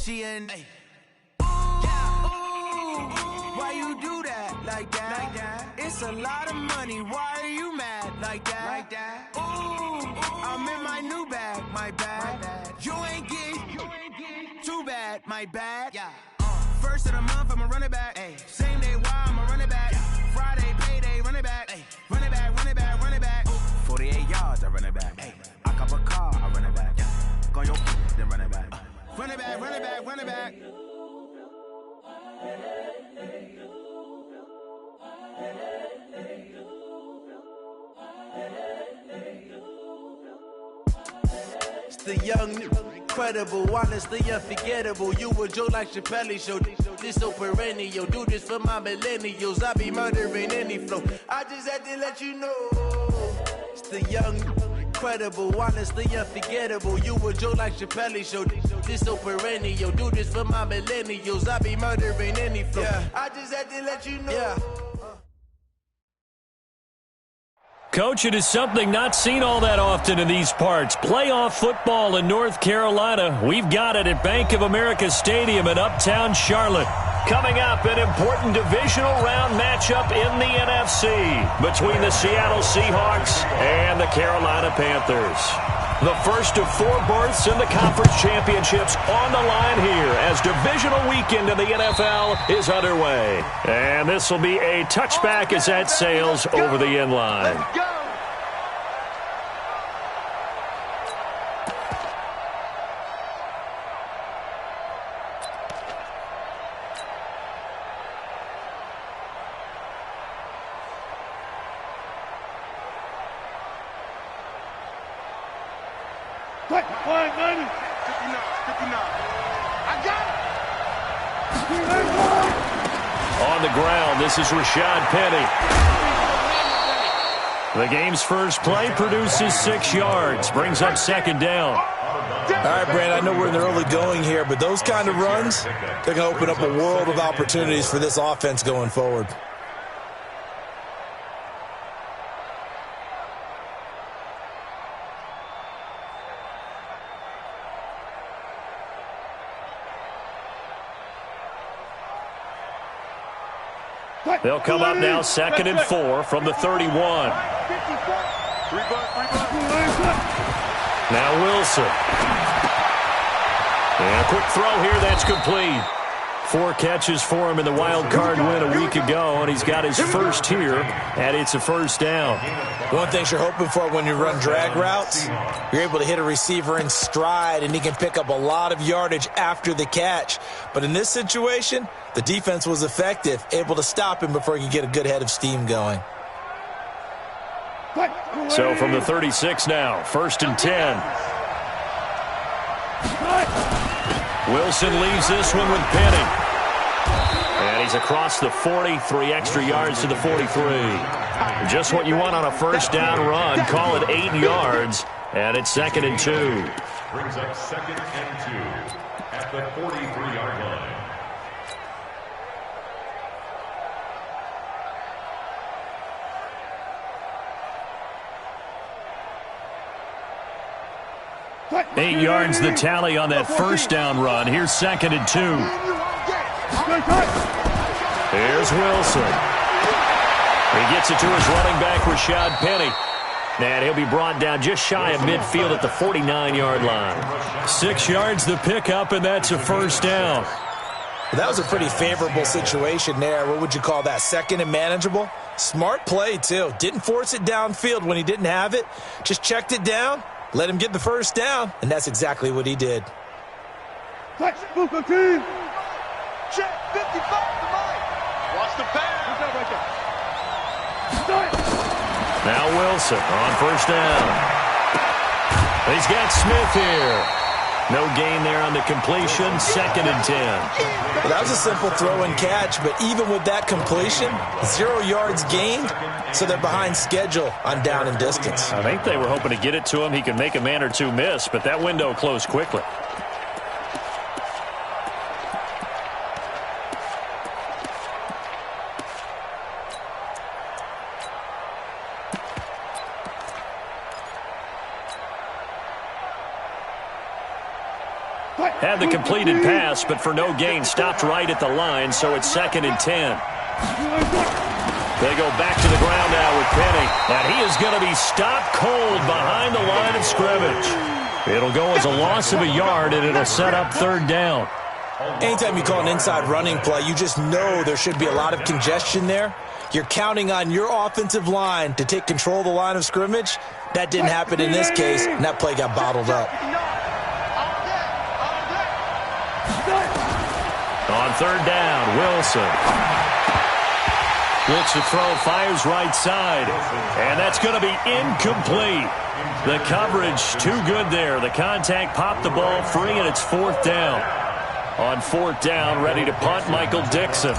She in. Why you do that like that? It's a lot of money. Why are you mad like that? Ooh, I'm in my new bag, my bad. You ain't get too bad, my bad. First of the month, I'ma run it back. Same day, why I'ma run it back. Friday, payday, run it back. Run it back, run it back, run it back. 48 yards, I run it back. I cop a car, I run it back. Go your then run it back. Run it back, run it back, run it back. It's the young, incredible, honestly unforgettable. You a joke like Chappelle Show. This so perennial. Do this for my millennials. I be murdering any flow. I just had to let you know. It's the young, incredible, honestly unforgettable. You a joke like Chappelle Show. This so perennial. Do this for my millennials. I be murdering any flow. I just had to let you know. Coach, it is something not seen all that often in these parts. Playoff football in North Carolina. We've got it at Bank of America Stadium in Uptown Charlotte. Coming up, an important divisional round matchup in the NFC between the Seattle Seahawks and the Carolina Panthers. The first of 4 berths in the conference championships on the line here as divisional weekend in the NFL is underway. And this will be a touchback as that sails over the end line. On the ground, this is Rashad Penny. The game's first play produces 6 yards, brings up second down. All right, Brand, I know we're in the early going here, but those kind of runs, they're going to open up a world of opportunities for this offense going forward. They'll come up now 2nd and 4 from the 31. Now Wilson. And a quick throw here, that's complete. 4 catches for him in the wild card win a week ago, and he's got his first here, and it's a first down. One thing you're hoping for when you run drag routes, you're able to hit a receiver in stride, and he can pick up a lot of yardage after the catch. But in this situation, the defense was effective, able to stop him before he could get a good head of steam going. So from the 36 now, 1st and 10. Wilson leaves this one with Penny. And he's across the 40, 3 extra yards to the 43. Just what you want on a first down run. Call it 8 yards, and it's 2nd and 2. Brings up 2nd and 2 at the 43-yard line. Eight yards the tally on that first down run. Here's 2nd and 2. Here's Wilson. He gets it to his running back, Rashad Penny. And he'll be brought down just shy of midfield at the 49-yard line. 6 yards the pickup, and that's a first down. That was a pretty favorable situation there. What would you call that? 2nd and manageable? Smart play, too. Didn't force it downfield when he didn't have it. Just checked it down. Let him get the first down, and that's exactly what he did. Check 55 to Mike. Watch the pass. Now Wilson on first down. He's got Smith here. No gain there on the completion. 2nd and 10. Well, that was a simple throw and catch, but even with that completion, 0 yards gained, so they're behind schedule on down and distance. I think they were hoping to get it to him. He could make a man or two miss, but that window closed quickly. Had the completed pass, but for no gain, stopped right at the line, so it's 2nd and 10. They go back to the ground now with Penny, and he is going to be stopped cold behind the line of scrimmage. It'll go as a loss of a yard, and it'll set up 3rd down. Anytime you call an inside running play, you just know there should be a lot of congestion there. You're counting on your offensive line to take control of the line of scrimmage. That didn't happen in this case, and that play got bottled up. On 3rd down, Wilson. Looks to throw, fires right side, and that's going to be incomplete. The coverage too good there. The contact popped the ball free, and it's 4th down. On 4th down, ready to punt, Michael Dixon.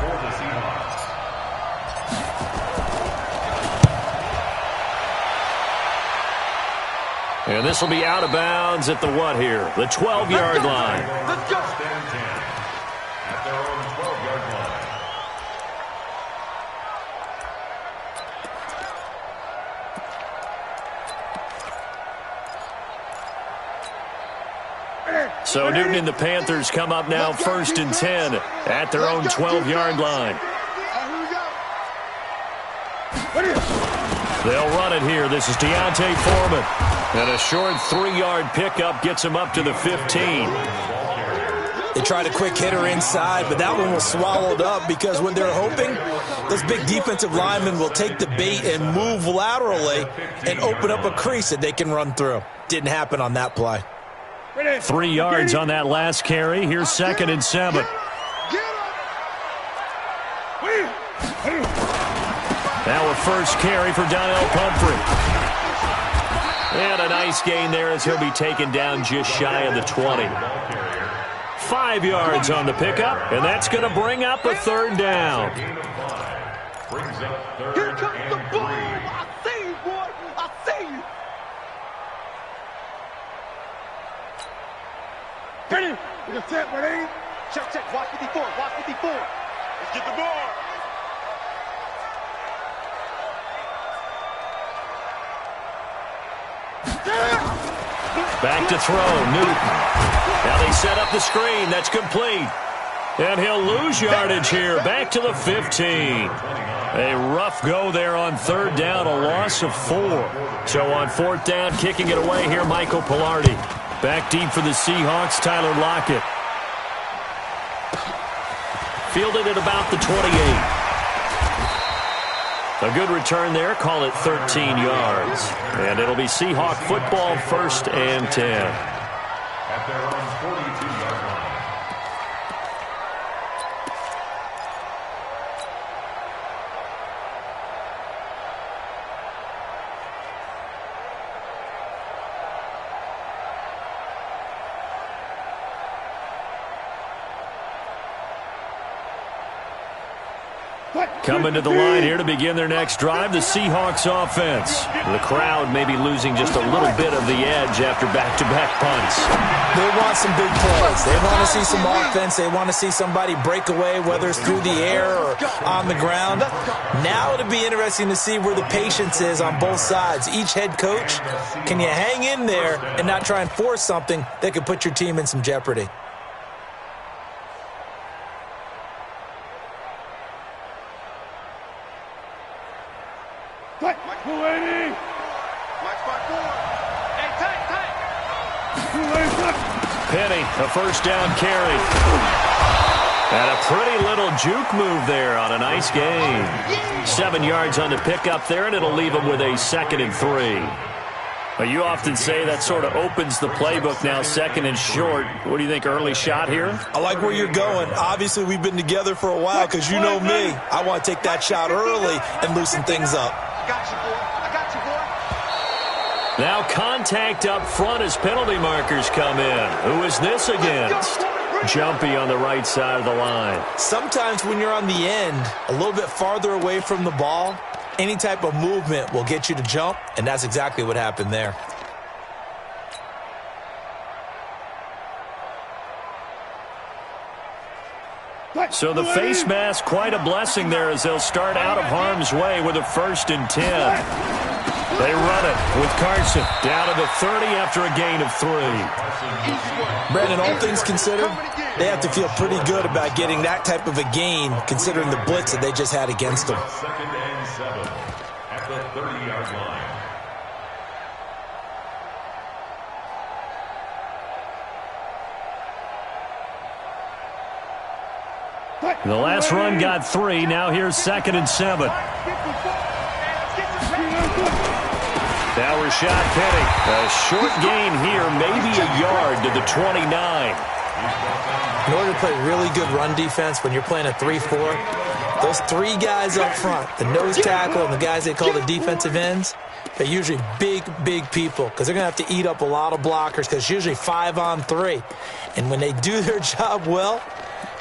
And this will be out of bounds at the what here? The 12-yard line. Let's go. At their own 12-yard line. So Newton and the Panthers come up now 1st and 10 at their own 12-yard line. They'll run it here. This is Deontay Foreman. And a short 3-yard pickup gets him up to the 15. They tried a quick hitter inside, but that one was swallowed up because when they're hoping, those big defensive linemen will take the bait and move laterally and open up a crease that they can run through. Didn't happen on that play. 3 yards on that last carry. Here's 2nd and 7. Now a first carry for Donnell Pumphrey. And a nice gain there as he'll be taken down just shy of the 20. 5 yards on the pickup, and that's going to bring up a 3rd down. Brings up 3rd Here comes the and ball. 3. I see you, boy. I see you. Ready? We're set, ready? Check, check. Watch 54. Watch 54. Let's get the ball. Back to throw, Newton. Now they set up the screen. That's complete. And he'll lose yardage here. Back to the 15. A rough go there on 3rd down, a loss of 4. So on 4th down, kicking it away here, Michael Pilardi. Back deep for the Seahawks, Tyler Lockett. Fielded at about the 28. A good return there, call it 13 yards. And it'll be Seahawk football 1st and 10. At their own 42-yard line. Coming to the line here to begin their next drive, the Seahawks offense. The crowd may be losing just a little bit of the edge after back-to-back punts. They want some big plays. They want to see some offense. They want to see somebody break away, whether it's through the air or on the ground. Now it'll be interesting to see where the patience is on both sides. Each head coach, can you hang in there and not try and force something that could put your team in some jeopardy? Penny, a first down carry. And a pretty little juke move there on a nice gain. 7 yards on the pickup there, and it'll leave him with a 2nd and 3. Well, you often say that sort of opens the playbook now, 2nd and short. What do you think, early shot here? I like where you're going. Obviously, we've been together for a while because you know me. I want to take that shot early and loosen things up. I got you, boy. I got you, boy. Now contact up front as penalty markers come in. Who is this against? Jumpy on the right side of the line. Sometimes when you're on the end, a little bit farther away from the ball, any type of movement will get you to jump, and that's exactly what happened there. So the face mask, quite a blessing there as they'll start out of harm's way with a 1st and 10. They run it with Carson down to the 30 after a gain of 3. Brandon, all things considered, they have to feel pretty good about getting that type of a gain considering the blitz that they just had against them. 2nd and 7 at the 30-yard line. The last run got 3. Now here's 2nd and 7. Now Rashad Penny. A short gain here, maybe a yard to the 29. In order to play really good run defense when you're playing a 3-4, those 3 guys up front, the nose tackle and the guys they call the defensive ends, they're usually big, big people because they're going to have to eat up a lot of blockers because it's usually 5 on 3. And when they do their job well,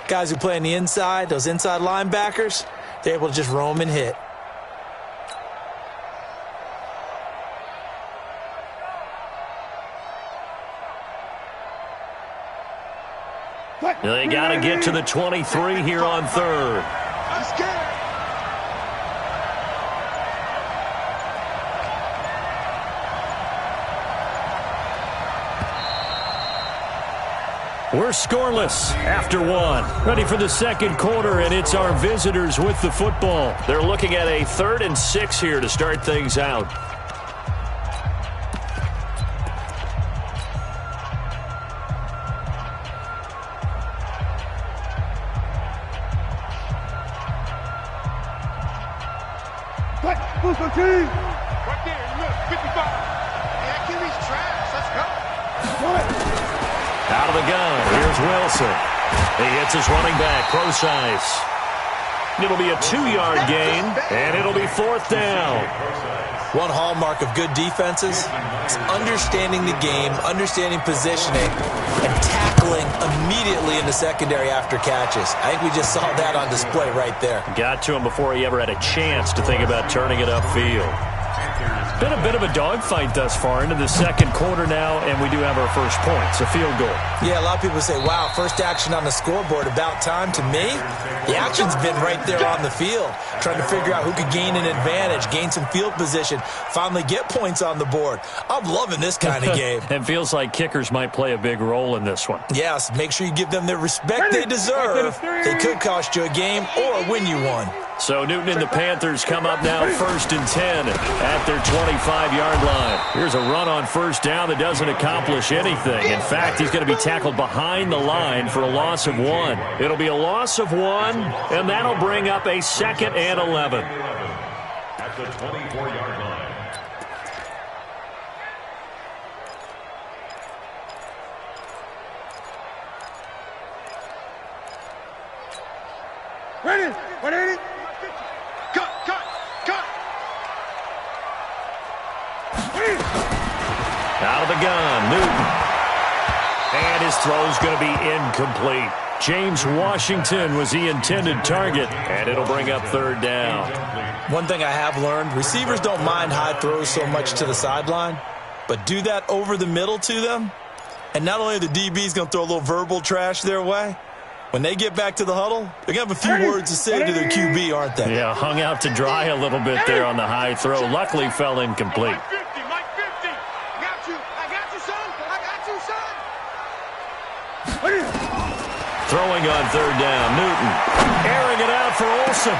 guys who play on the inside, those inside linebackers, they're able to just roam and hit. They got to get to the 23 here on 3rd. We're scoreless after 1. Ready for the 2nd quarter, and it's our visitors with the football. They're looking at a 3rd and 6 here to start things out. Right there, look, 55. Yeah, QB's trash. Let's go. Out of the gun, here's Wilson. He hits his running back, Procise. It'll be a 2-yard gain, and it'll be 4th down. One hallmark of good defenses is understanding the game, understanding positioning, and tackling immediately in the secondary after catches. I think we just saw that on display right there. Got to him before he ever had a chance to think about turning it upfield. Been a bit of a dogfight thus far into the 2nd quarter now, and we do have our first points, a field goal. Yeah, a lot of people say, wow, first action on the scoreboard, about time. To me, the action's been right there on the field, trying to figure out who could gain an advantage, gain some field position, finally get points on the board. I'm loving this kind of game. It feels like kickers might play a big role in this one. Yes, make sure you give them the respect they deserve. They could cost you a game or win you one. So Newton and the Panthers come up now 1st and 10 at their 25-yard line. Here's a run on 1st down that doesn't accomplish anything. In fact, he's going to be tackled behind the line for a loss of 1. It'll be a loss of 1, and that'll bring up a 2nd and 11. At the 24-yard line. Ready? 180. Cut. Out of the gun, Newton. And his throw's going to be incomplete. James Washington was the intended target, and it'll bring up 3rd down. One thing I have learned, receivers don't mind high throws so much to the sideline, but do that over the middle to them, and not only are the DBs going to throw a little verbal trash their way, when they get back to the huddle, they're going to have a few words to say to their QB, aren't they? Yeah, hung out to dry a little bit there on the high throw. Luckily fell incomplete. Mike 50. I got you, son. Throwing on 3rd down, Newton. Airing it out for Olsen.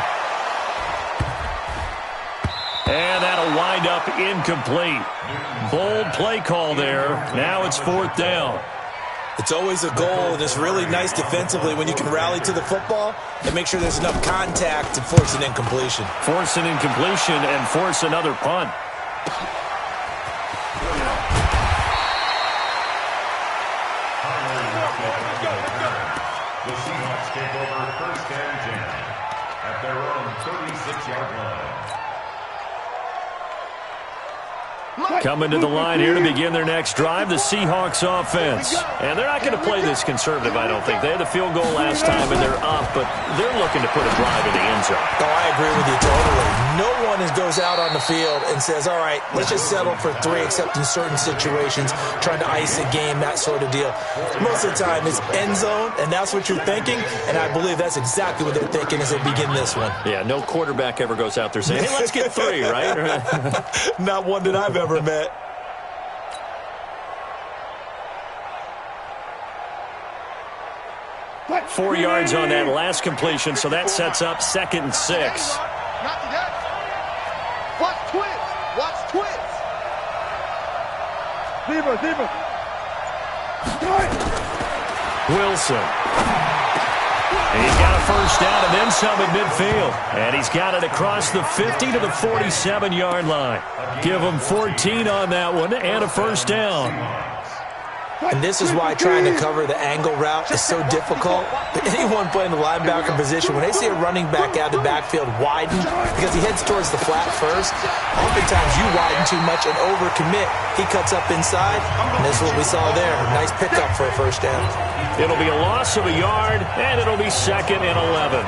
And that'll wind up incomplete. Bold play call there. Now it's 4th down. It's always a goal, and it's really nice defensively when you can rally to the football and make sure there's enough contact to force an incompletion. Force an incompletion and force another punt. The Seahawks take over 1st and 10 at their own 36-yard line. Coming to the line here to begin their next drive, the Seahawks offense. And they're not going to play this conservative, I don't think. They had the field goal last time, and they're up, but they're looking to put a drive in the end zone. Oh, I agree with you totally. No one goes out on the field and says, all right, let's just settle for 3, except in certain situations, trying to ice a game, that sort of deal. Most of the time, it's end zone, and that's what you're thinking, and I believe that's exactly what they're thinking as they begin this one. Yeah, no quarterback ever goes out there saying, hey, let's get 3, right? Not one that I've ever met. Four yards on that last completion, so that sets up 2nd and 6. Watch twins. Watch twins. Deeper. Wilson. And he's got a first down and then some at midfield. And he's got it across the 50 to the 47-yard line. Give him 14 on that one and a first down. And this is why trying to cover the angle route is so difficult. But anyone playing the linebacker position, when they see a running back out of the backfield widen, because he heads towards the flat first, oftentimes you widen too much and overcommit. He cuts up inside, and this is what we saw there. Nice pickup for a first down. It'll be a loss of a yard, and it'll be 2nd and 11.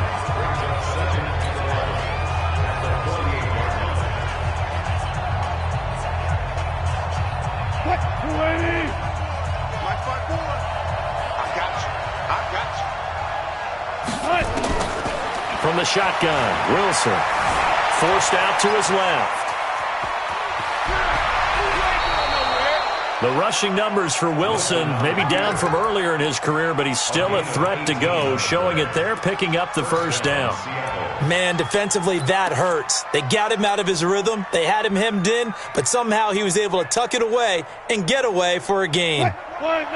From the shotgun, Wilson forced out to his left. The rushing numbers for Wilson maybe down from earlier in his career, but he's still a threat to go, showing it there, picking up the first down. Man, defensively, that hurts. They got him out of his rhythm. They had him hemmed in, but somehow he was able to tuck it away and get away for a gain.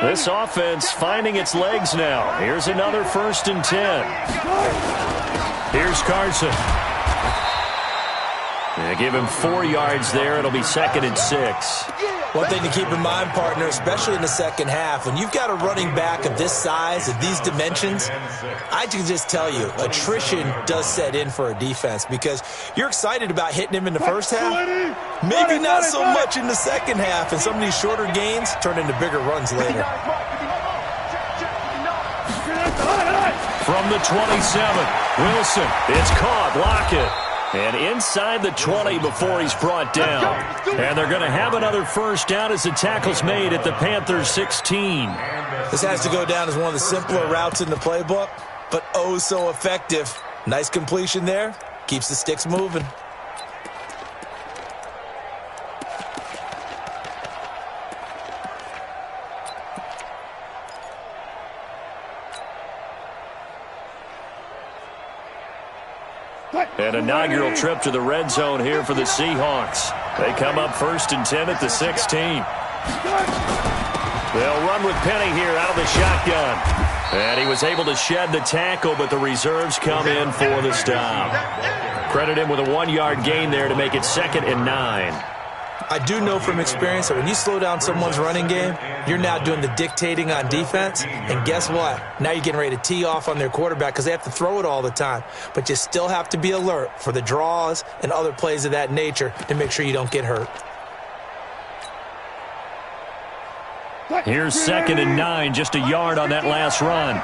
This offense finding its legs now. Here's another 1st and 10. Here's Carson. They give him 4 yards there. It'll be 2nd and 6. One thing to keep in mind, partner, especially in the second half, when you've got a running back of this size, of these dimensions, I can just tell you, attrition does set in for a defense because you're excited about hitting him in the first half. Maybe not so much in the second half, and some of these shorter gains turn into bigger runs later. From the 27, Wilson. It's caught. Block it. And inside the 20 before he's brought down. And they're going to have another first down as the tackle's made at the Panthers' 16. This has to go down as one of the simpler routes in the playbook, but oh so effective. Nice completion there. Keeps the sticks moving. An inaugural trip to the red zone here for the Seahawks. They come up 1st and 10 at the 16. They'll run with Penny here out of the shotgun. And he was able to shed the tackle, but the reserves come in for the stop. Credit him with a 1-yard gain there to make it 2nd and 9. I do know from experience that when you slow down someone's running game, you're now doing the dictating on defense. And guess what? Now you're getting ready to tee off on their quarterback because they have to throw it all the time. But you still have to be alert for the draws and other plays of that nature to make sure you don't get hurt. Here's 2nd and 9, just a yard on that last run.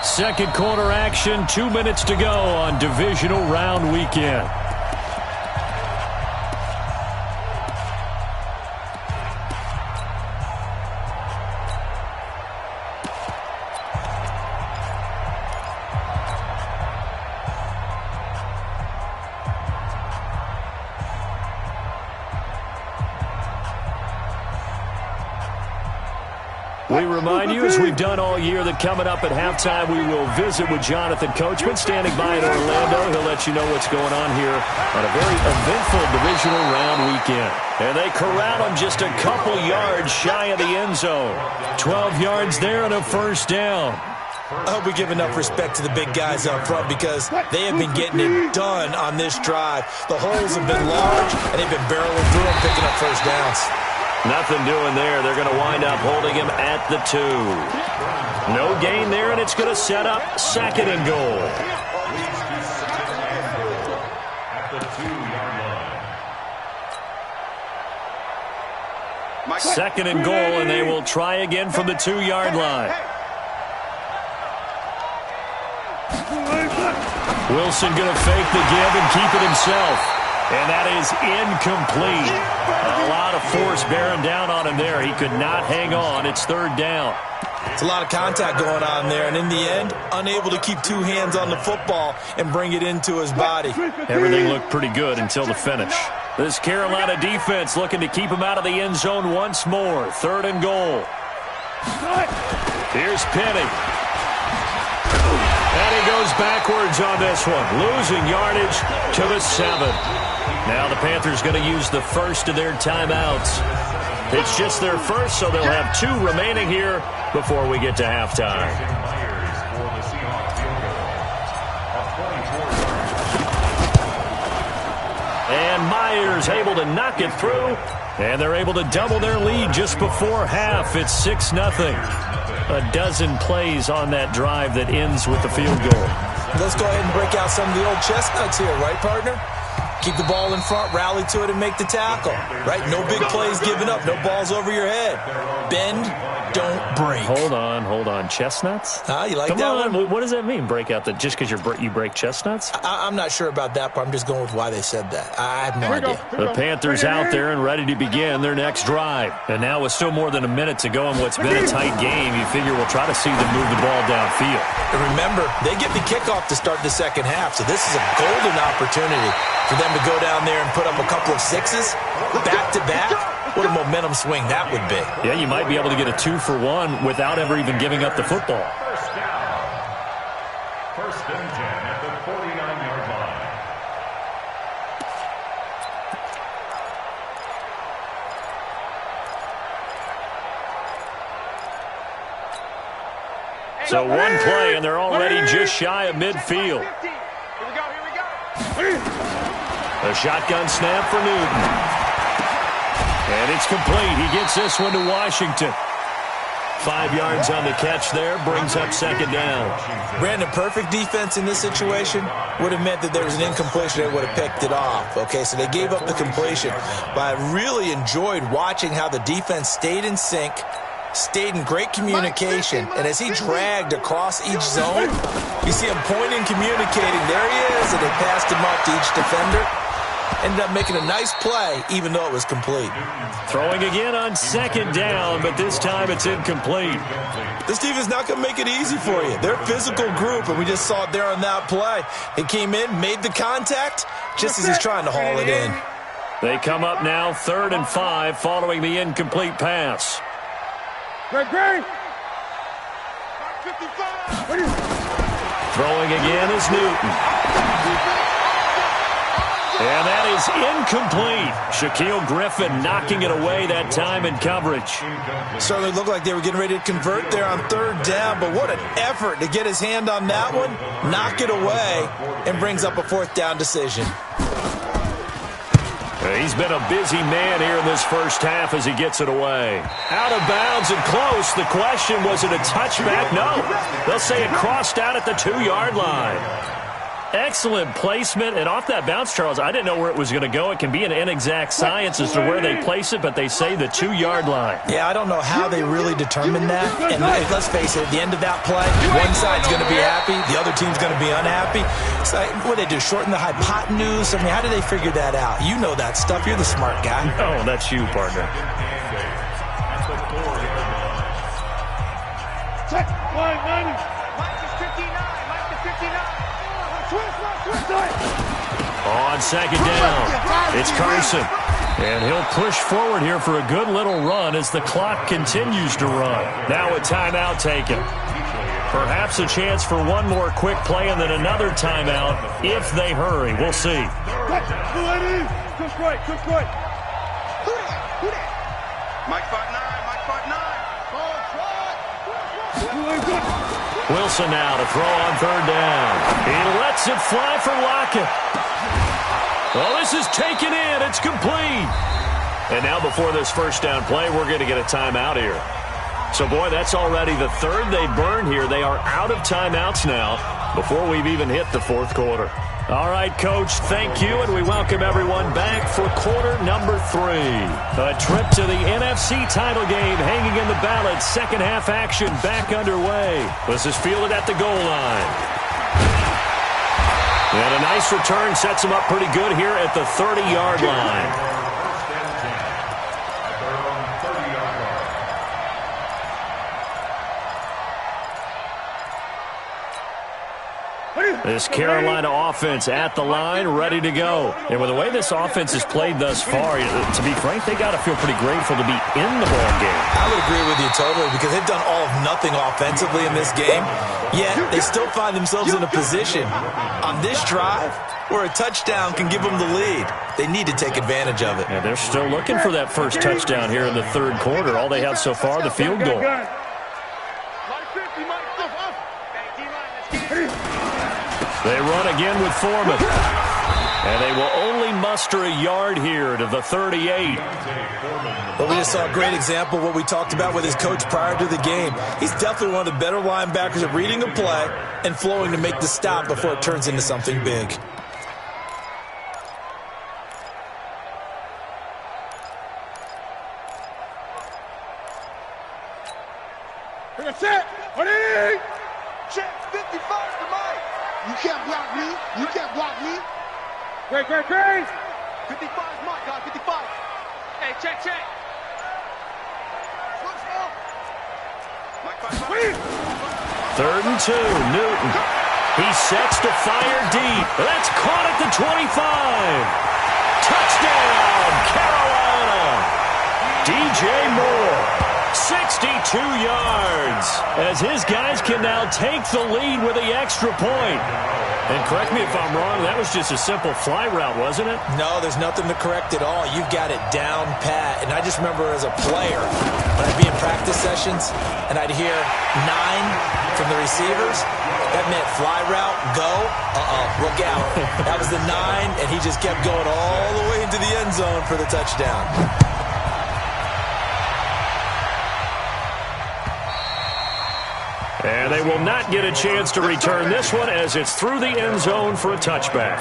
Second quarter action, 2 minutes to go on divisional round weekend. We remind you, as we've done all year, that coming up at halftime, we will visit with Jonathan Coachman standing by in Orlando. He'll let you know what's going on here on a very eventful divisional round weekend. And they corral him just a couple yards shy of the end zone. 12 yards there and a first down. I hope we give enough respect to the big guys up front because they have been getting it done on this drive. The holes have been large, and they've been barreling through them, picking up first downs. Nothing doing there. They're going to wind up holding him at the 2. No gain there, and it's going to set up 2nd and goal. Second and goal, and they will try again from the 2-yard line. Wilson going to fake the give and keep it himself. And that is incomplete. A lot of force bearing down on him there. He could not hang on. It's third down. It's a lot of contact going on there, and in the end, unable to keep two hands on the football and bring it into his body. Everything looked pretty good until the finish. This Carolina defense looking to keep him out of the end zone once more. Third and goal. Here's Penny. And he goes backwards on this one, losing yardage to the 7. Now the Panthers going to use the first of their timeouts. It's just their first, so they'll have 2 remaining here before we get to halftime. And Myers able to knock it through, and they're able to double their lead just before half. It's 6-0. A dozen plays on that drive that ends with the field goal. Let's go ahead and break out some of the old chestnuts here, right, partner? Keep the ball in front, rally to it, and make the tackle, right? No big plays given up, no balls over your head. Bend, don't break. Hold on. Chestnuts? You like Come that on. one? What does that mean, break out? Just because you break chestnuts? I'm not sure about that, but I'm just going with why they said that. I have no idea. The Panthers out there and ready to begin their next drive. And now with still more than a minute to go in what's been a tight game, you figure we'll try to see them move the ball downfield. And remember, they get the kickoff to start the second half, so this is a golden opportunity for them to go down there and put up a couple of 6s back-to-back. What a momentum swing that would be. Yeah, you might be able to get a 2-for-1 without ever even giving up the football. First down. First and 10 at the 49-yard line. So one play, and they're already just shy of midfield. Here we go. A shotgun snap for Newton. And it's complete. He gets this one to Washington. 5 yards on the catch there, brings up second down. Brandon, perfect defense in this situation would have meant that there was an incompletion. They would have picked it off. Okay, so they gave up the completion. But I really enjoyed watching how the defense stayed in sync, stayed in great communication, and as he dragged across each zone, you see him pointing, communicating. There he is, and they passed him up to each defender. Ended up making a nice play, even though it was complete. Throwing again on second down, but this time it's incomplete. This defense is not going to make it easy for you. They're a physical group, and we just saw it there on that play. He came in, made the contact, just as he's trying to haul it in. They come up now 3rd and 5 following the incomplete pass. Greg. Throwing again is Newton. And that is incomplete. Shaquille Griffin knocking it away that time in coverage. Certainly looked like they were getting ready to convert there on 3rd down, but what an effort to get his hand on that one, knock it away, and brings up a 4th down decision. He's been a busy man here in this first half as he gets it away. Out of bounds and close. The question, was it a touchback? No. They'll say it crossed out at the 2-yard line. Excellent placement, and off that bounce, Charles, I didn't know where it was going to go. It can be an inexact science as to where they place it, but they say the 2-yard line. Yeah, I don't know how they really determined that. And let's face it, at the end of that play, one side's going to be happy, the other team's going to be unhappy. It's like, what do they do, shorten the hypotenuse? I mean, how do they figure that out? You know that stuff. You're the smart guy. Oh, that's you, partner. Check, line 90. Mike is 59. On second down, it's Carson. And he'll push forward here for a good little run as the clock continues to run. Now a timeout taken. Perhaps a chance for one more quick play and then another timeout if they hurry. We'll see. Just right. Mike 5'9". Wilson now to throw on 3rd down. He lets it fly for Lockett. Well, this is taken in. It's complete. And now before this first down play, we're going to get a timeout here. So, boy, that's already the 3rd they burned here. They are out of timeouts now before we've even hit the 4th quarter. All right, Coach, thank you, and we welcome everyone back for quarter number 3. A trip to the NFC title game hanging in the balance. Second half action back underway. This is fielded at the goal line. And a nice return sets him up pretty good here at the 30-yard line. This Carolina offense at the line, ready to go. And with the way this offense has played thus far, to be frank, they got to feel pretty grateful to be in the ball game. I would agree with you totally because they've done all of nothing offensively in this game, yet they still find themselves in a position on this drive where a touchdown can give them the lead. They need to take advantage of it. And they're still looking for that first touchdown here in the third quarter. All they have so far, the field goal. They run again with Foreman. And they will only muster a yard here to the 38. But we just saw a great example of what we talked about with his coach prior to the game. He's definitely one of the better linebackers at reading the play and flowing to make the stop before it turns into something big. That's it. What is it? Check 55 to Mike. You can't block me. You can't block me. Great. 55 is Mike, guys. 55. Hey, check. Mike 5. 3rd and 2, Newton. He sets to fire deep. That's caught at the 25. Touchdown, Carolina. DJ Moore. 62 yards as his guys can now take the lead with the extra point. And correct me if I'm wrong, that was just a simple fly route, wasn't it? No, there's nothing to correct at all. You've got it down pat. And I just remember as a player, when I'd be in practice sessions and I'd hear 9 from the receivers, that meant fly route, go, look out. That was the 9, and he just kept going all the way into the end zone for the touchdown. And they will not get a chance to return this one as it's through the end zone for a touchback.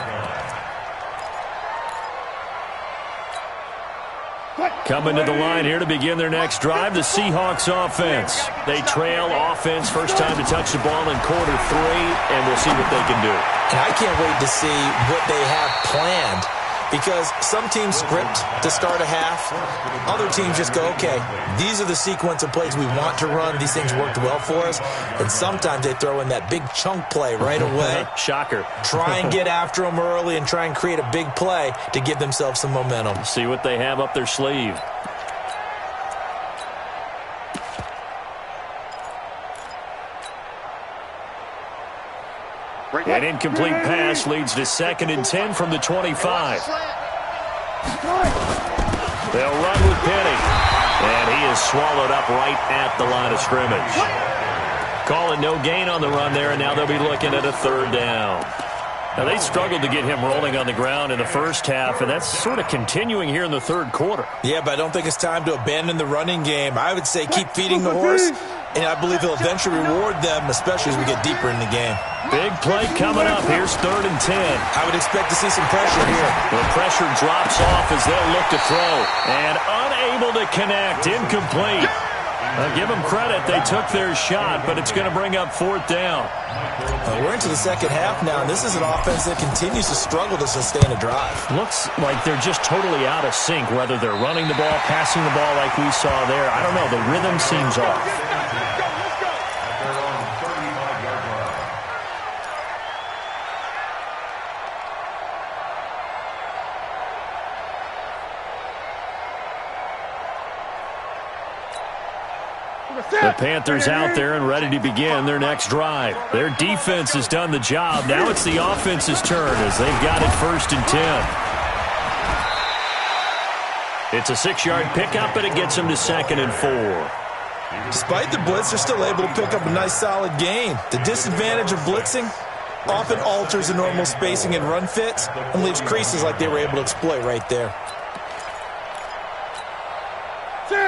Coming to the line here to begin their next drive, the Seahawks offense. They trail offense, first time to touch the ball in quarter 3, and we'll see what they can do. And I can't wait to see what they have planned. Because some teams script to start a half. Other teams just go, okay, these are the sequence of plays we want to run. These things worked well for us. And sometimes they throw in that big chunk play right away. Shocker. Try and get after them early and try and create a big play to give themselves some momentum. See what they have up their sleeve. An incomplete pass leads to 2nd and 10 from the 25. They'll run with Penny. And he is swallowed up right at the line of scrimmage. Call it no gain on the run there, and now they'll be looking at a 3rd down. Now, they struggled to get him rolling on the ground in the first half, and that's sort of continuing here in the 3rd quarter. Yeah, but I don't think it's time to abandon the running game. I would say keep feeding the horse, and I believe he'll eventually reward them, especially as we get deeper in the game. Big play coming up. Here's 3rd and 10. I would expect to see some pressure here. The pressure drops off as they'll look to throw. And unable to connect. Incomplete. Give them credit. They took their shot, but it's going to bring up 4th down. We're into the second half now, and this is an offense that continues to struggle to sustain a drive. Looks like they're just totally out of sync, whether they're running the ball, passing the ball like we saw there. I don't know. The rhythm seems off. The Panthers out there and ready to begin their next drive. Their defense has done the job. Now it's the offense's turn as they've got it 1st and 10. It's a 6-yard pickup, and it gets them to 2nd and 4. Despite the blitz, they're still able to pick up a nice, solid gain. The disadvantage of blitzing often alters the normal spacing and run fits and leaves creases like they were able to exploit right there.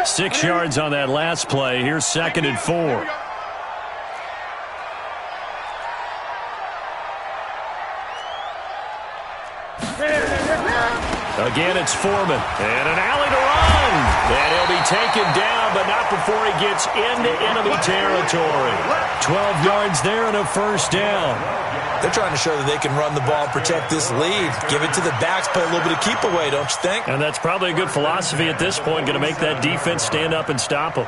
6 yards on that last play. Here's 2nd and 4. Again, it's Foreman. And an alley to run. And he'll be taken down, but not before he gets into enemy territory. 12 yards there and a first down. They're trying to show that they can run the ball and protect this lead. Give it to the backs, play a little bit of keep away, don't you think? And that's probably a good philosophy at this point, going to make that defense stand up and stop them.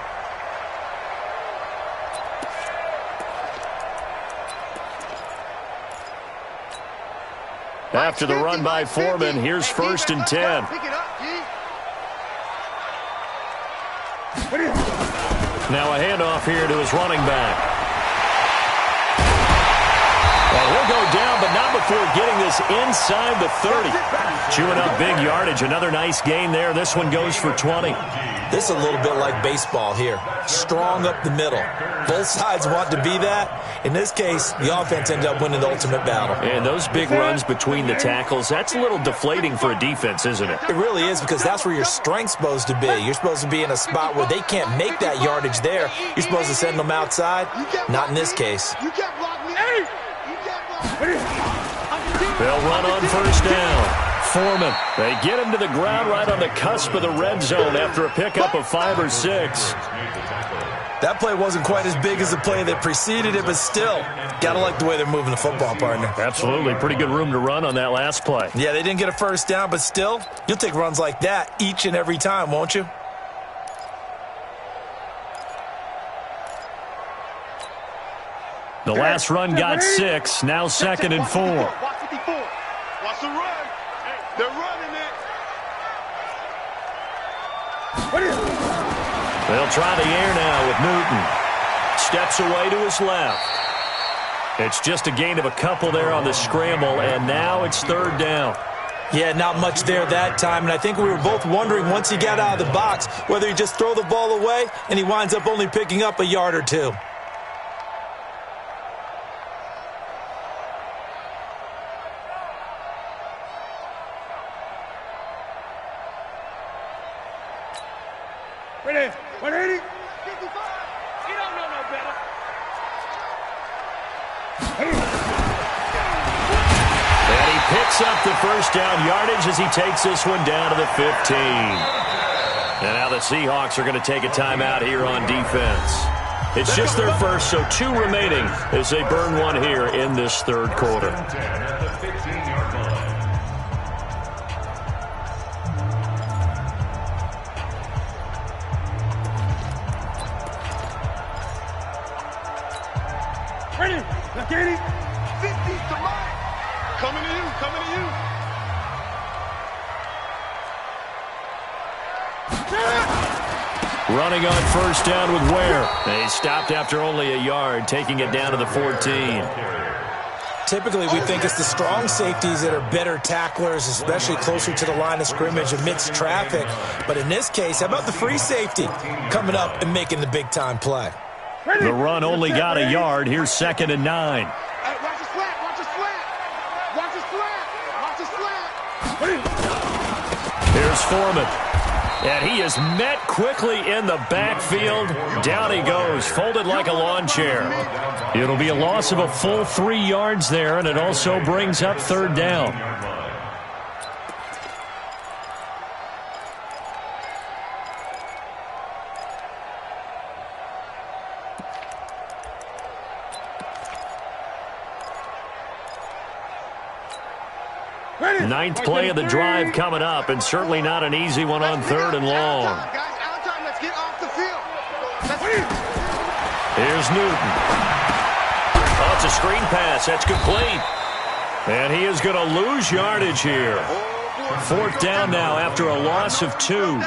After the run by Foreman, here's 1st and 10. Now a handoff here to his running back. And he'll go down, but not before getting this inside the 30. Chewing up big yardage. Another nice gain there. This one goes for 20. This is a little bit like baseball here. Strong up the middle. Both sides want to be that. In this case, the offense ended up winning the ultimate battle. And those big runs between the tackles, that's a little deflating for a defense, isn't it? It really is, because that's where your strength's supposed to be. You're supposed to be in a spot where they can't make that yardage there. You're supposed to send them outside. Not in this case. You can't block me. They'll run on first down. Foreman, they get him to the ground right on the cusp of the red zone after a pickup of 5 or 6. That play wasn't quite as big as the play that preceded it, but still, gotta like the way they're moving the football, partner. Absolutely. Pretty good room to run on that last play. Yeah, they didn't get a first down, but still, you'll take runs like that each and every time, won't you? The last run got 6, now 2nd and 4. Watch 54. Watch the run. They're running it. They'll try the air now with Newton. Steps away to his left. It's just a gain of a couple there on the scramble, and now it's 3rd down. Yeah, not much there that time, and I think we were both wondering once he got out of the box whether he just throw the ball away and he winds up only picking up a yard or 2. Ready? 180? 55. You don't know no better. And he picks up the first down yardage as he takes this one down to the 15. And now the Seahawks are going to take a timeout here on defense. It's just their first, so 2 remaining as they burn one here in this 3rd quarter. At the 15-yard line. Ready? Look, 80. 50 to Mike. Coming to you. Coming to you. Running on first down with Ware. They stopped after only a yard, taking it down to the 14. Typically, we think it's the strong safeties that are better tacklers, especially closer to the line of scrimmage amidst traffic. But in this case, how about the free safety coming up and making the big-time play? The run only got a yard. Here's 2nd and 9. Hey, watch his flat. Watch his flat. Watch his flat. Watch his flat. Here's Foreman. And he is met quickly in the backfield. Down he goes, folded like a lawn chair. It'll be a loss of a full 3 yards there, and it also brings up 3rd down. Ninth play of the drive coming up, and certainly not an easy one on 3rd and long. Let's get off the field. Here's Newton. Oh, it's a screen pass. That's complete. And he is going to lose yardage here. 4th down now after a loss of 2.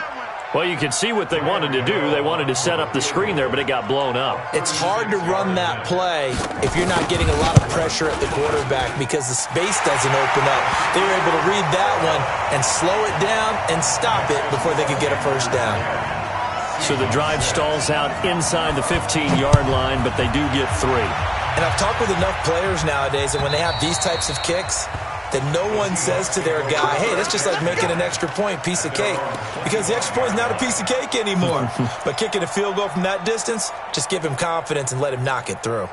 Well, you can see what they wanted to do. They wanted to set up the screen there, but it got blown up. It's hard to run that play if you're not getting a lot of pressure at the quarterback because the space doesn't open up. They were able to read that one and slow it down and stop it before they could get a first down. So the drive stalls out inside the 15-yard line, but they do get 3. And I've talked with enough players nowadays, and when they have these types of kicks, that no one says to their guy, hey, that's just like making an extra point, piece of cake. Because the extra point is not a piece of cake anymore. But kicking a field goal from that distance, just give him confidence and let him knock it through.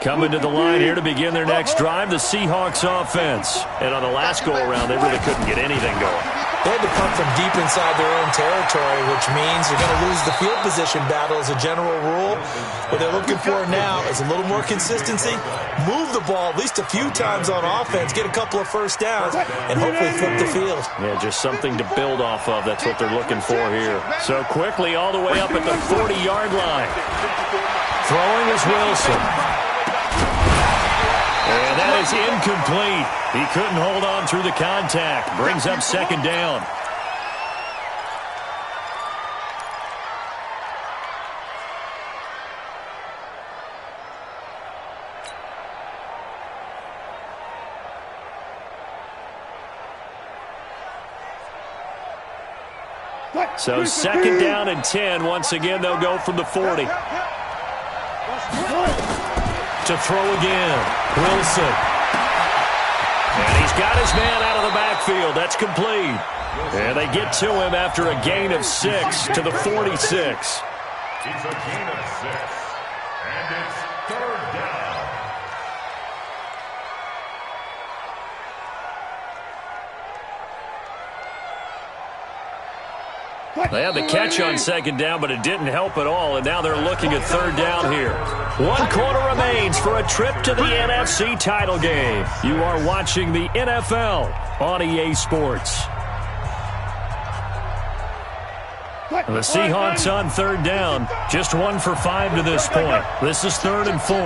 Coming to the line here to begin their next drive, the Seahawks offense. And on the last go-around, they really couldn't get anything going. They had to punt from deep inside their own territory, which means you're going to lose the field position battle as a general rule. What they're looking for now is a little more consistency, move the ball at least a few times on offense, get a couple of first downs, and hopefully flip the field. Yeah, just something to build off of. That's what they're looking for here. So quickly all the way up at the 40-yard line. Throwing is Wilson. And that is incomplete. He couldn't hold on through the contact. Brings up second down. So second down and 10. Once again, they'll go from the 40. To throw again, Wilson. And he's got his man out of the backfield. That's complete. And they get to him after a gain of 6 to the 46. It's a gain of 6, and it's third down. They had the catch on second down, but it didn't help at all, and now they're looking at third down here. 1 quarter remains for a trip to the NFC title game. You are watching the NFL on EA Sports. The Seahawks on third down, just 1 for 5 to this point. This is 3rd and 4.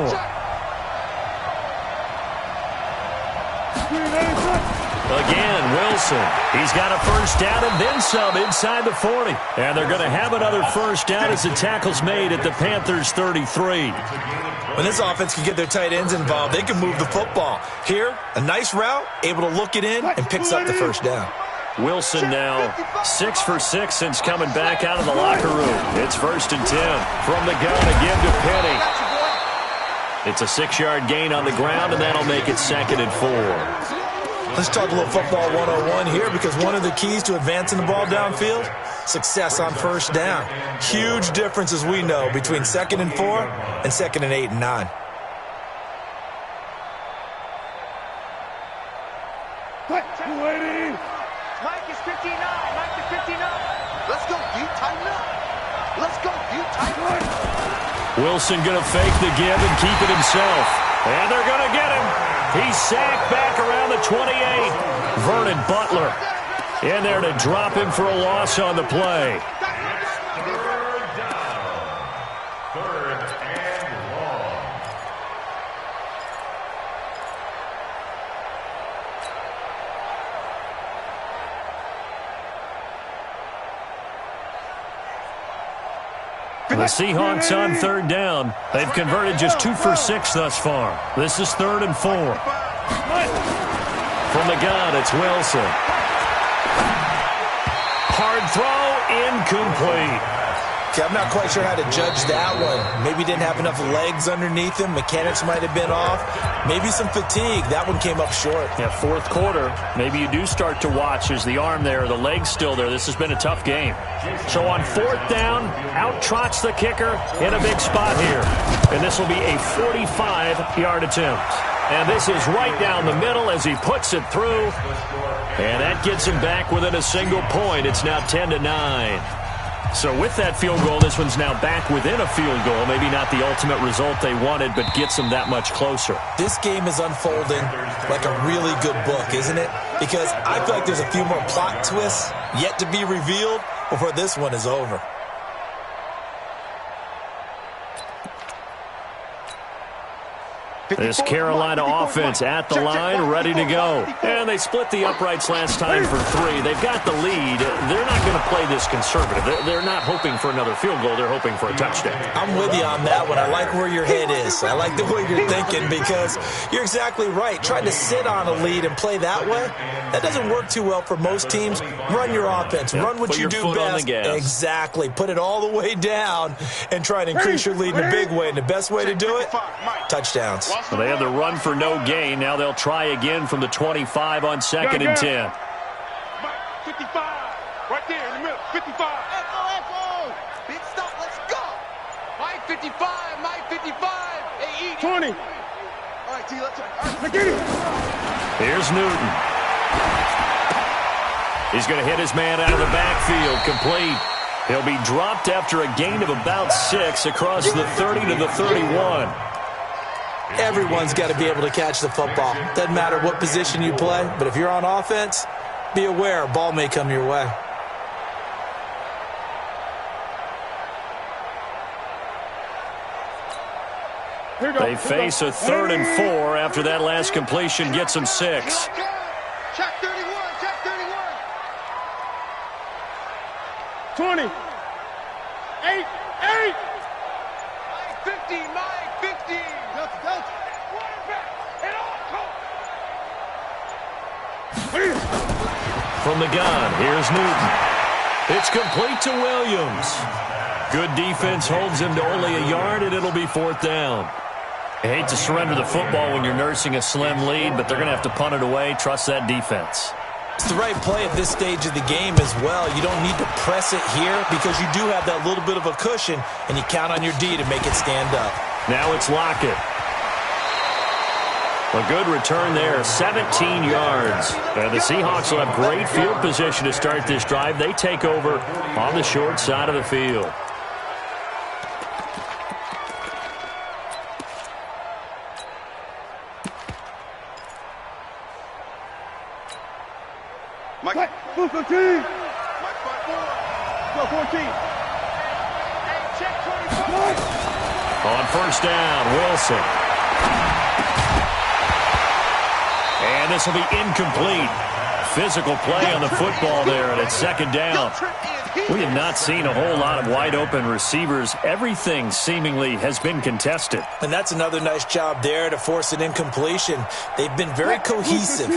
Again, Wilson. He's got a first down and then some inside the 40. And they're going to have another first down as the tackle's made at the Panthers' 33. When this offense can get their tight ends involved, they can move the football. Here, a nice route, able to look it in, and picks up the first down. Wilson now 6 for 6 since coming back out of the locker room. It's 1st and 10. From the gun again to Penny. It's a 6-yard gain on the ground, and that'll make it 2nd and 4. Let's talk a little football 101 here, because one of the keys to advancing the ball downfield, success on first down. Huge difference, as we know, between 2nd and 4 and 2nd and 8 and 9. Mike is 59. Mike is 59. Let's go, deep, tighten up. Let's go, deep, tighten up. Wilson going to fake the give and keep it himself. And they're going to get him. He's sacked back around the 28. Vernon Butler in there to drop him for a loss on the play. Third down. 3rd and long. The Seahawks on third down. They've converted just 2 for 6 thus far. This is 3rd and 4. From the gun, it's Wilson. Hard throw, incomplete. Okay, I'm not quite sure how to judge that one. Maybe he didn't have enough legs underneath him. Mechanics might have been off. Maybe some fatigue. That one came up short. Yeah, 4th quarter. Maybe you do start to watch. Is the arm there, the leg's still there? This has been a tough game. So on 4th down, out trots the kicker in a big spot here. And this will be a 45-yard attempt. And this is right down the middle as he puts it through. And that gets him back within a single point. It's now 10-9. So with that field goal, this one's now back within a field goal. Maybe not the ultimate result they wanted, but gets them that much closer. This game is unfolding like a really good book, isn't it? Because I feel like there's a few more plot twists yet to be revealed before this one is over. This Carolina offense at the line, ready to go. And they split the uprights last time for 3. They've got the lead. They're not going to play this conservative. They're not hoping for another field goal. They're hoping for a touchdown. I'm with you on that one. I like where your head is. I like the way you're thinking, because you're exactly right. Trying to sit on a lead and play that way, that doesn't work too well for most teams. Run your offense. Run what you do best. Exactly. Put it all the way down and try and increase your lead in a big way. And the best way to do it, touchdowns. So they had the run for no gain. Now they'll try again from the 25 on 2nd and 10. 55. Right there in the middle. 55. Echo. Big stop. Let's go. Mike 55. Mike 55. Hey, 20. Here's Newton. He's going to hit his man out of the backfield, complete. He'll be dropped after a gain of about 6 across the 30 to the 31. Everyone's got to be able to catch the football. Doesn't matter what position you play, but if you're on offense, be aware a ball may come your way. They face a 3rd and 4 after that last completion gets them 6. Check 31, check 31. 20. 8, 50, 50. Delta. From the gun, here's Newton. It's complete to Williams. Good defense holds him to only a yard, and it'll be 4th down. I hate to surrender the football when you're nursing a slim lead, but they're going to have to punt it away. Trust that defense. It's the right play at this stage of the game as well. You don't need to press it here because you do have that little bit of a cushion, and you count on your D to make it stand up. Now it's Lockett. A good return there, 17 yards. And the Seahawks will have great field position to start this drive. They take over on the short side of the field. Mike. 14. Mike 14. Check 25. On 1st down, Wilson. And this will be incomplete. Physical play on the football there, and it's 2nd down. We have not seen a whole lot of wide-open receivers. Everything seemingly has been contested. And that's another nice job there to force an incompletion. They've been very cohesive,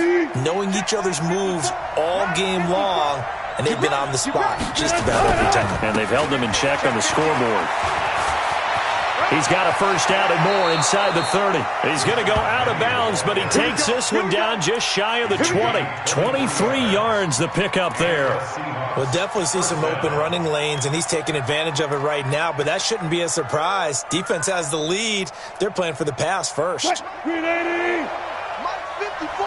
knowing each other's moves all game long, and they've been on the spot just about every time. And they've held them in check on the scoreboard. He's got a 1st down and more inside the 30. He's going to go out of bounds, but he takes this one down just shy of the 20. 23 yards the pickup there. We'll definitely see some open running lanes, and he's taking advantage of it right now, but that shouldn't be a surprise. Defense has the lead. They're playing for the pass first. 380. Mike 54.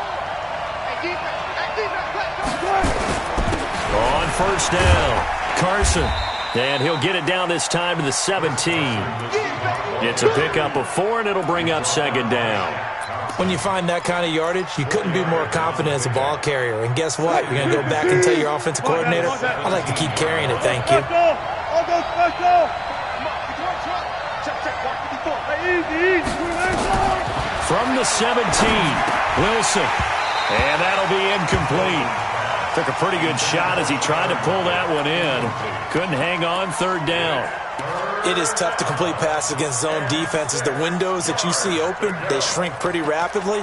On 1st down, Carson. And he'll get it down this time to the 17. It's a pickup of 4, and it'll bring up 2nd down. When you find that kind of yardage, you couldn't be more confident as a ball carrier. And guess what? You're going to go back and tell your offensive coordinator, I'd like to keep carrying it, thank you. From the 17, Wilson. And that'll be incomplete. Took a pretty good shot as he tried to pull that one in. Couldn't hang on, 3rd down. It is tough to complete passes against zone defenses. The windows that you see open, they shrink pretty rapidly.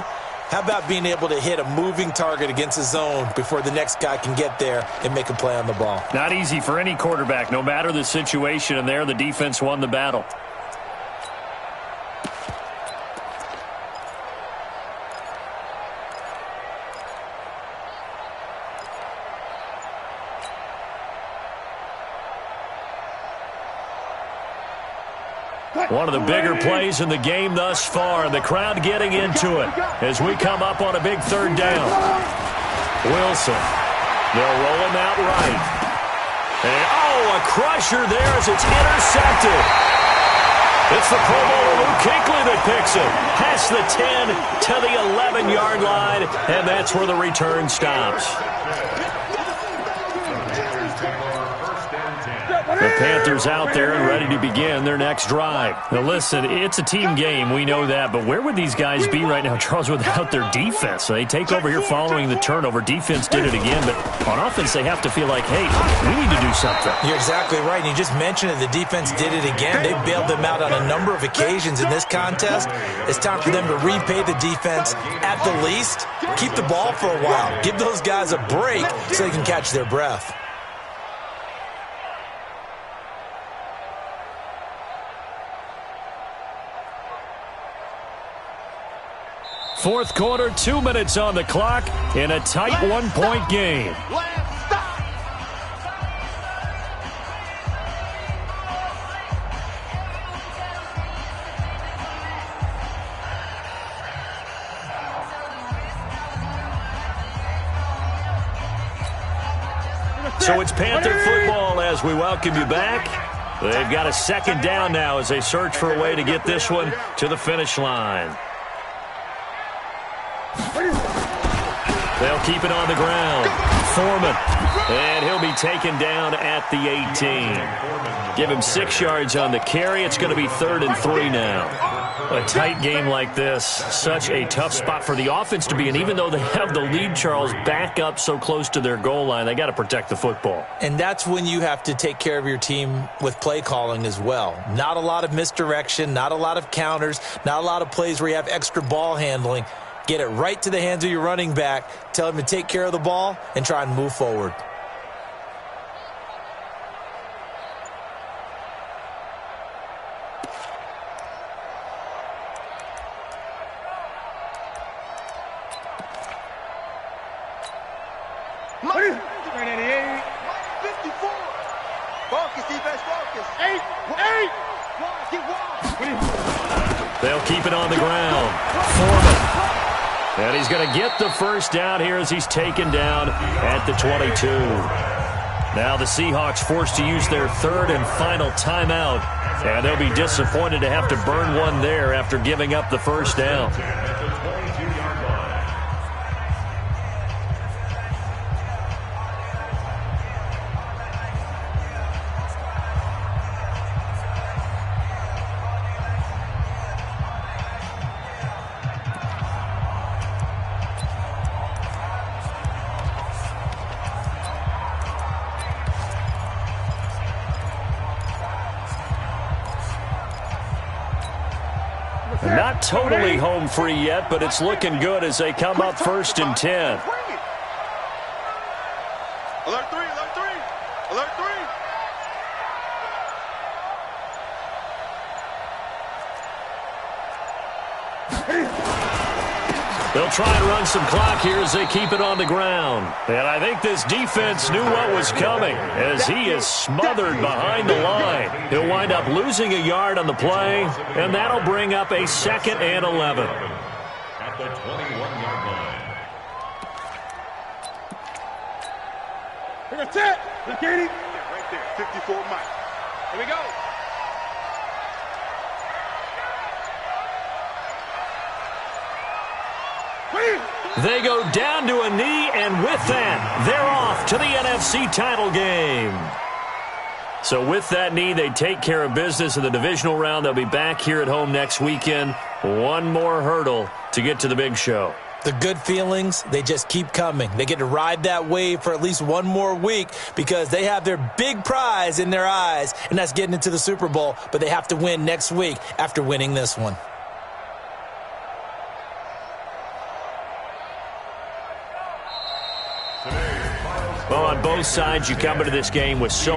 How about being able to hit a moving target against a zone before the next guy can get there and make a play on the ball? Not easy for any quarterback, no matter the situation, and there the defense won the battle. One of the bigger plays in the game thus far, and the crowd getting into it as we come up on a big 3rd down. Wilson. They'll roll him out right. And, a crusher there as it's intercepted. It's the Pro Bowler Luke Kuechly that picks it. Past the 10 to the 11-yard line, and that's where the return stops. The Panthers out there and ready to begin their next drive. Now, listen, it's a team game. We know that. But where would these guys be right now, Charles, without their defense? They take over here following the turnover. Defense did it again. But on offense, they have to feel like, hey, we need to do something. You're exactly right. And you just mentioned it. The defense did it again. They bailed them out on a number of occasions in this contest. It's time for them to repay the defense at the least. Keep the ball for a while. Give those guys a break so they can catch their breath. Fourth quarter, 2 minutes on the clock in a tight 1-point game. So it's Panther football as we welcome you back. They've got a second down now as they search for a way to get this one to the finish line. They'll keep it on the ground. Foreman. And he'll be taken down at the 18. Give him 6 yards on the carry. It's going to be 3rd and 3 now. A tight game like this, such a tough spot for the offense to be in. Even though they have the lead, Charles, back up so close to their goal line, they got to protect the football. And that's when you have to take care of your team with play calling as well. Not a lot of misdirection, not a lot of counters, not a lot of plays where you have extra ball handling. Get it right to the hands of your running back, tell him to take care of the ball, and try and move forward. They'll keep it on the ground. Foreman. And he's going to get the first down here as he's taken down at the 22. Now the Seahawks forced to use their 3rd and final timeout. And they'll be disappointed to have to burn one there after giving up the first down. Not totally home free yet, but it's looking good as they come up 1st and 10. Alert 3, alert 3, alert 3. They'll try and run some clock here as they keep it on the ground. And I think this defense knew what was coming as he is smothered behind the line. He'll wind up losing a yard on the play, and that'll bring up a 2nd and 11. At the 21-yard line. That's it. Look at him. Right there. 54 Mike. Here we go. They go down to a knee, and with that, they're off to the NFC title game. So with that knee, they take care of business in the divisional round. They'll be back here at home next weekend. One more hurdle to get to the big show. The good feelings, they just keep coming. They get to ride that wave for at least one more week because they have their big prize in their eyes, and that's getting into the Super Bowl, but they have to win next week after winning this one. Well, on both sides, you come into this game with so